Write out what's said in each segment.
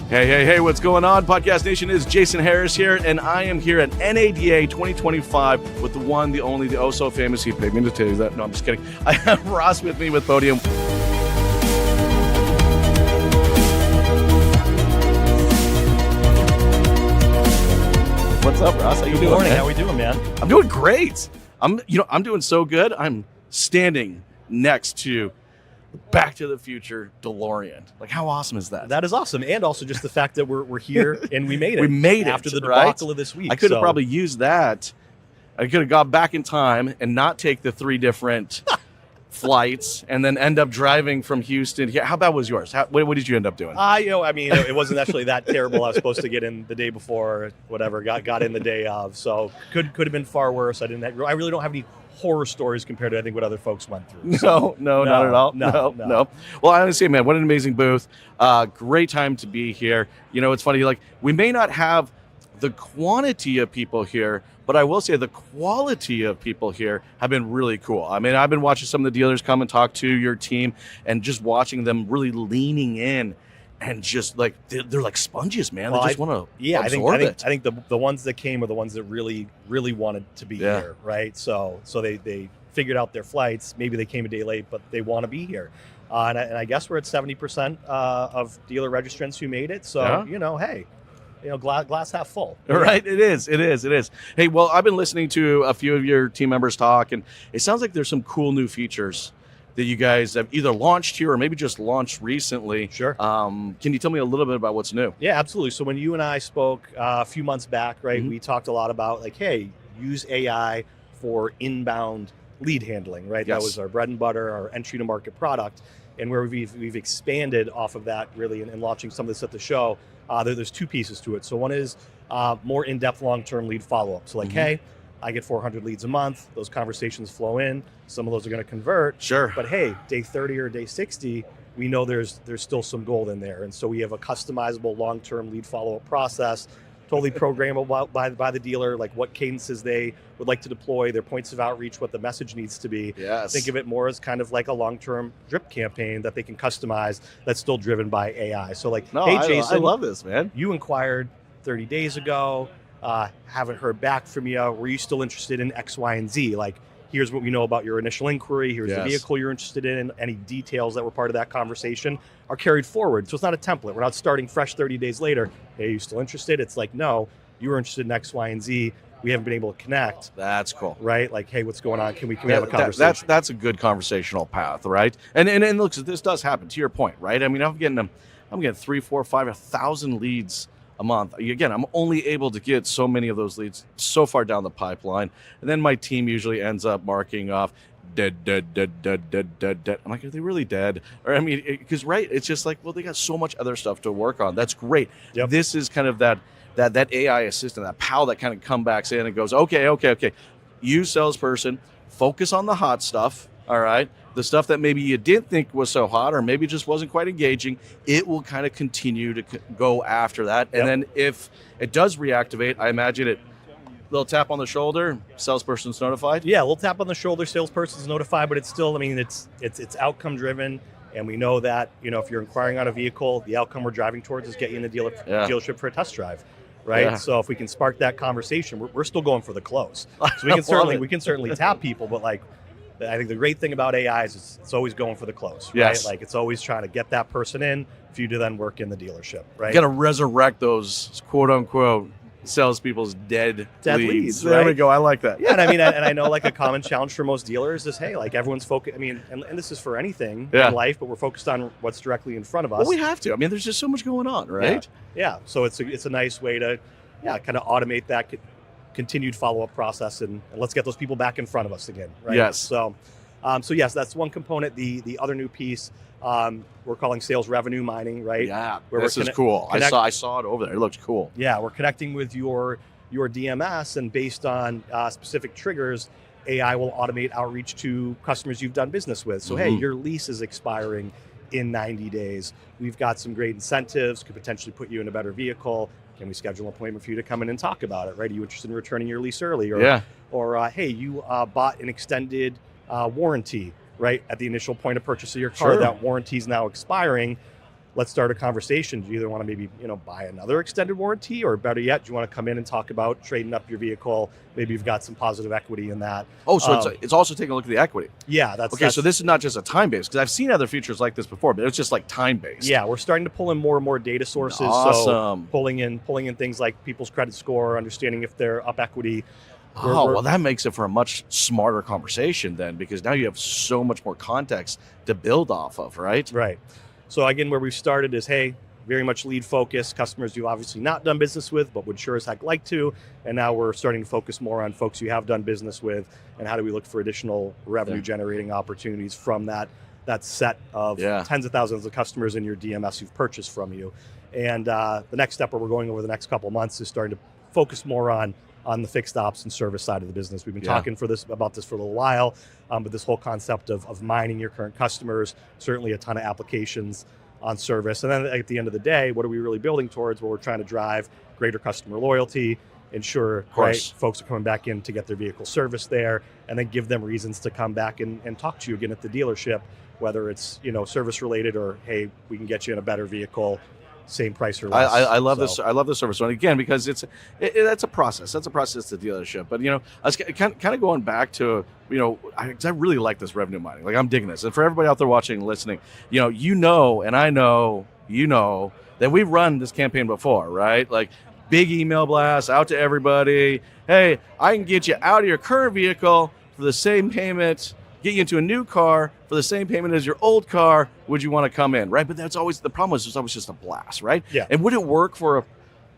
Hey, what's going on? Podcast Nation, is Jason Harris here, and I am here at NADA 2025 with the one, the only, the oh so famous, he paid me to tell you that. No, I'm just kidding. I have Ross with me with Podium. What's up, Ross? How you doing? Good morning. Man? How are we doing, man? I'm doing great. I'm doing so good. I'm standing next to Back to the Future DeLorean. Like, how awesome is that? That is awesome. And also just the fact that we're here and we made it. We made it after the right? debacle of this week. I could have probably used that. I could have gone back in time and not take the 3 different flights and then end up driving from Houston. How bad was yours? What did you end up doing? It wasn't actually that terrible. I was supposed to get in the day before, whatever. Got in the day of. So could have been far worse. I really don't have any horror stories compared to I think what other folks went through. So, no, not at all. No. Well, I honestly, man, what an amazing booth. Great time to be here. You know, it's funny, like, we may not have the quantity of people here, but I will say the quality of people here have been really cool. I mean, I've been watching some of the dealers come and talk to your team and just watching them really leaning in and just like, they're like sponges, man. Well, they just want to absorb it. I think the ones that came are the ones that really, really wanted to be here, right? So they figured out their flights. Maybe they came a day late, but they want to be here. And I guess we're at 70% of dealer registrants who made it. So, hey, glass half full. Right, it is. Hey, well, I've been listening to a few of your team members talk, and it sounds like there's some cool new features that you guys have either launched here or maybe just launched recently. Sure. Can you tell me a little bit about what's new? Yeah, absolutely. So when you and I spoke a few months back, right, we talked a lot about like, hey, use AI for inbound lead handling, right? Yes. That was our bread and butter, our entry to market product. And where we've expanded off of that really and launching some of this at the show, there's 2 pieces to it. So one is more in-depth long-term lead follow-up. So like, hey, I get 400 leads a month. Those conversations flow in. Some of those are going to convert. Sure. But hey, day 30 or day 60, we know there's still some gold in there. And so we have a customizable long-term lead follow-up process, totally programmable by the dealer, like what cadences they would like to deploy, their points of outreach, what the message needs to be. Yes. Think of it more as kind of like a long-term drip campaign that they can customize that's still driven by AI. So like, hey, Jason, I love this, man. You inquired 30 days ago, haven't heard back from you. Were you still interested in X, Y, and Z? Like, here's what we know about your initial inquiry. Here's the vehicle you're interested in. Any details that were part of that conversation are carried forward. So it's not a template. We're not starting fresh 30 days later. Hey, are you still interested? It's like, no, you were interested in X, Y, and Z. We haven't been able to connect. That's cool. Right? Like, hey, what's going on? Can we have a conversation? That's a good conversational path, right? And look, this does happen, to your point, right? I mean, I'm getting 3, 4, 5, 1,000 leads a month. Again, I'm only able to get so many of those leads so far down the pipeline. And then my team usually ends up marking off dead. I'm like, are they really dead? Or I mean, because right, it's just like, well, they got so much other stuff to work on. That's great. Yep. This is kind of that AI assistant, that pal that kind of comes back in and goes, okay. You salesperson, focus on the hot stuff. All right. The stuff that maybe you didn't think was so hot or maybe just wasn't quite engaging, it will kind of continue to go after that. And then if it does reactivate, I imagine it, little tap on the shoulder, salesperson's notified. Yeah, a little tap on the shoulder, salesperson's notified, but it's still, I mean, it's outcome driven. And we know that, if you're inquiring on a vehicle, the outcome we're driving towards is get you in the dealership for a test drive. Right. Yeah. So if we can spark that conversation, we're still going for the close. So we can certainly tap people, but like, I think the great thing about AI is it's always going for the close, right? Yes. Like it's always trying to get that person in for you to then work in the dealership, right? You got to resurrect those quote unquote salespeople's dead leads. There we go. I like that. Yeah, and I mean, and I know like a common challenge for most dealers is, hey, like everyone's focused. I mean, and this is for anything in life, but we're focused on what's directly in front of us. Well, we have to. I mean, there's just so much going on, right? Yeah. So it's a nice way to, kind of automate that continued follow-up process and let's get those people back in front of us again, right? Yes. So yes, that's one component. The other new piece we're calling sales revenue mining, right? Yeah, this is cool. I saw it over there. It looks cool. Yeah, we're connecting with your DMS, and based on specific triggers, AI will automate outreach to customers you've done business with. So hey, your lease is expiring in 90 days. We've got some great incentives, could potentially put you in a better vehicle. Can we schedule an appointment for you to come in and talk about it, right? Are you interested in returning your lease early? Or hey, you bought an extended warranty, right, at the initial point of purchase of your car. That warranty is now expiring. let's start a conversation. Do you either want to maybe, buy another extended warranty, or better yet, do you want to come in and talk about trading up your vehicle? Maybe you've got some positive equity in that. Oh, so it's also taking a look at the equity. Yeah, so this is not just a time-based, because I've seen other features like this before, but it's just like time-based. Yeah, we're starting to pull in more and more data sources. Awesome. So pulling in things like people's credit score, understanding if they're up equity. Well, that makes it for a much smarter conversation then, because now you have so much more context to build off of, right? Right. So again, where we've started is, hey, very much lead focused, customers you've obviously not done business with, but would sure as heck like to. And now we're starting to focus more on folks you have done business with, and how do we look for additional revenue generating opportunities from that set of tens of thousands of customers in your DMS who've purchased from you. And the next step where we're going over the next couple of months is starting to focus more on the fixed ops and service side of the business. We've been talking about this for a little while, but this whole concept of mining your current customers, certainly a ton of applications on service. And then at the end of the day, what are we really building towards? Well, we're trying to drive greater customer loyalty, ensure folks are coming back in to get their vehicle serviced there, and then give them reasons to come back and talk to you again at the dealership, whether it's service related or, hey, we can get you in a better vehicle, same price or less. I love this. I love the service one again, because that's a process. That's a process to dealership. But I was kind of going back to I really like this revenue mining. Like, I'm digging this. And for everybody out there watching and listening, and I know that we've run this campaign before, right? Like, big email blasts out to everybody. Hey, I can get you out of your current vehicle for the same payment. Get you into a new car for the same payment as your old car. Would you want to come in, right? But that's always the problem. It's always just a blast, right? Yeah. And would it work for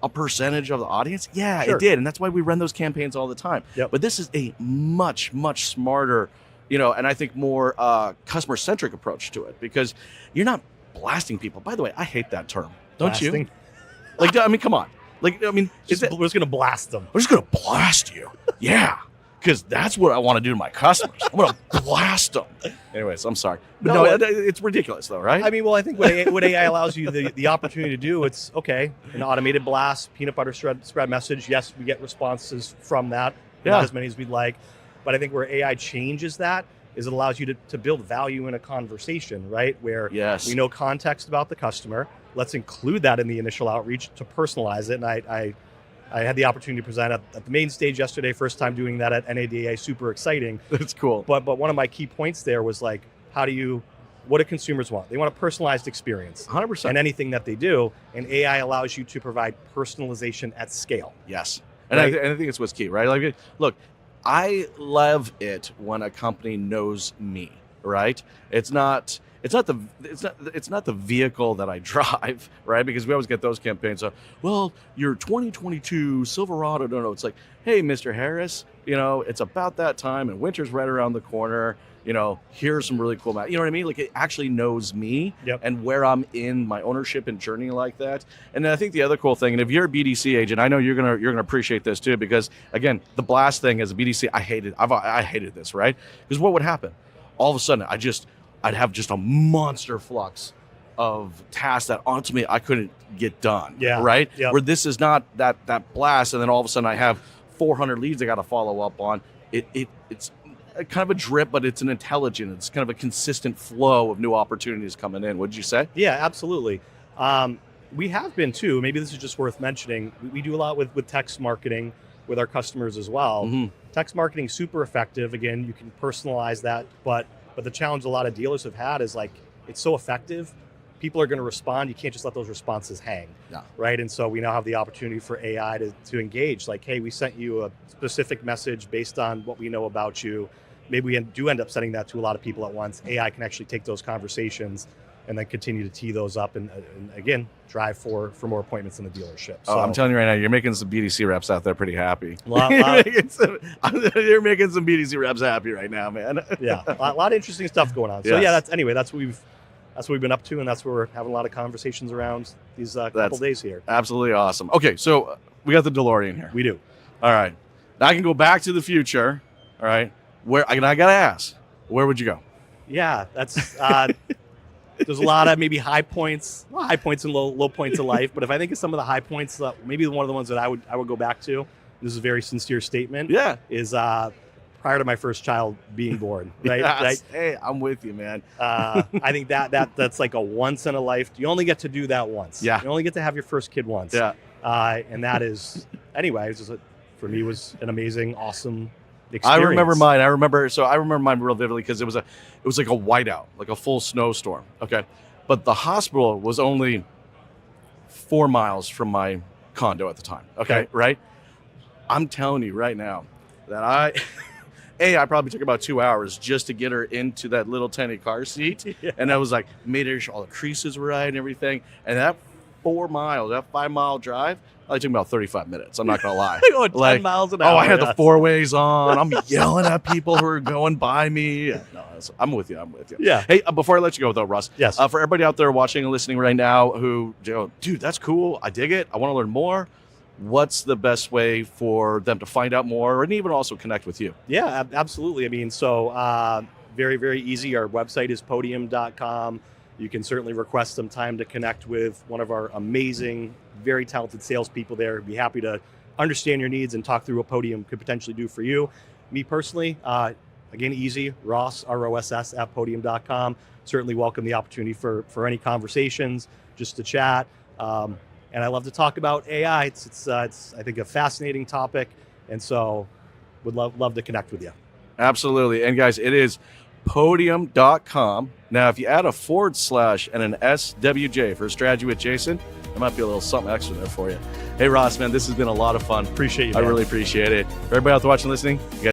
a percentage of the audience? Yeah, It did, and that's why we run those campaigns all the time. Yep. But this is a much smarter, and I think more customer centric approach to it, because you're not blasting people. By the way, I hate that term. Don't you? Like, I mean, come on. Like, I mean, we're just going to blast them. We're just going to blast you. Yeah. Because that's what I want to do to my customers. I'm going to blast them. Anyways, I'm sorry. But no, it's ridiculous, though, right? I mean, well, I think what AI allows you the opportunity to do, it's, okay, an automated blast, peanut butter spread message. Yes, we get responses from that, not as many as we'd like. But I think where AI changes that is it allows you to build value in a conversation, right? Where we know context about the customer. Let's include that in the initial outreach to personalize it. And I had the opportunity to present at the main stage yesterday, first time doing that at NADA, super exciting. That's cool. But one of my key points there was like, what do consumers want? They want a personalized experience. 100%. And anything that they do, and AI allows you to provide personalization at scale. Yes. And I think it's what's key, right? Like, look, I love it when a company knows me, right? It's not the vehicle that I drive, right? Because we always get those campaigns. So, well, your 2022 Silverado. No, it's like, hey, Mr. Harris, it's about that time, and winter's right around the corner. Here's some really cool maps. You know what I mean? Like, it actually knows me and where I'm in my ownership and journey like that. And then I think the other cool thing, and if you're a BDC agent, I know you're gonna appreciate this too, because again, the blast thing as a BDC, I hated this, right? Because what would happen? All of a sudden, I'd have just a monster flux of tasks that ultimately I couldn't get done. Yeah. Right? Yep. Where this is not that blast, and then all of a sudden I have 400 leads I got to follow up on. It's kind of a drip, but it's an intelligent. It's kind of a consistent flow of new opportunities coming in. What'd you say? Yeah, absolutely. We have been too. Maybe this is just worth mentioning. We do a lot with text marketing with our customers as well. Mm-hmm. Text marketing, super effective. Again, you can personalize that, but the challenge a lot of dealers have had is like, it's so effective, people are going to respond. You can't just let those responses hang, right? And so we now have the opportunity for AI to engage. Like, hey, we sent you a specific message based on what we know about you. Maybe we do end up sending that to a lot of people at once. AI can actually take those conversations and then continue to tee those up and again, drive for more appointments in the dealership. So, I'm telling you right now, you're making some BDC reps out there pretty happy. You're making some BDC reps happy right now, man. Yeah, a lot of interesting stuff going on. So that's what we've been up to, and that's where we're having a lot of conversations around these couple days here. Absolutely awesome. Okay, so we got the DeLorean here. We do. All right. Now I can go back to the future. All right. I got to ask, where would you go? Yeah, that's there's a lot of maybe high points and low points of life. But if I think of some of the high points, maybe one of the ones that I would go back to, this is a very sincere statement. Yeah. Is prior to my first child being born, right? Yes. Right? Hey, I'm with you, man. I think that's like a once in a life. You only get to do that once. Yeah. You only get to have your first kid once. Yeah. And that is, anyway, for me was an amazing, awesome experience. I remember mine. I remember mine real vividly because it was like a whiteout, like a full snowstorm. Okay. But the hospital was only 4 miles from my condo at the time. Okay. Right. I'm telling you right now that I probably took about 2 hours just to get her into that little tiny car seat. Yeah. And I was like, made sure all the creases were right and everything. And that 4 miles, that 5 mile drive, it took me about 35 minutes. I'm not going to lie. Going 10 miles an hour. Oh, I had the 4-ways on. I'm yelling at people who are going by me. No, I'm with you. Yeah. Hey, before I let you go, though, Russ. Yes. For everybody out there watching and listening right now who, dude, that's cool. I dig it. I want to learn more. What's the best way for them to find out more and even also connect with you? Yeah, absolutely. I mean, so very, very easy. Our website is podium.com. You can certainly request some time to connect with one of our amazing, very talented salespeople there. Be happy to understand your needs and talk through what Podium could potentially do for you. Me personally, again, easy, Ross, R-O-S-S, at podium.com. Certainly welcome the opportunity for any conversations, just to chat. And I love to talk about AI. It's I think, a fascinating topic. And so would love to connect with you. Absolutely. And guys, it is podium.com. Now, if you add a / and an SWJ for strategy with Jason, there might be a little something extra there for you. Hey, Ross, man, this has been a lot of fun. Appreciate you, I man. really appreciate it. For everybody out there watching and listening, you guys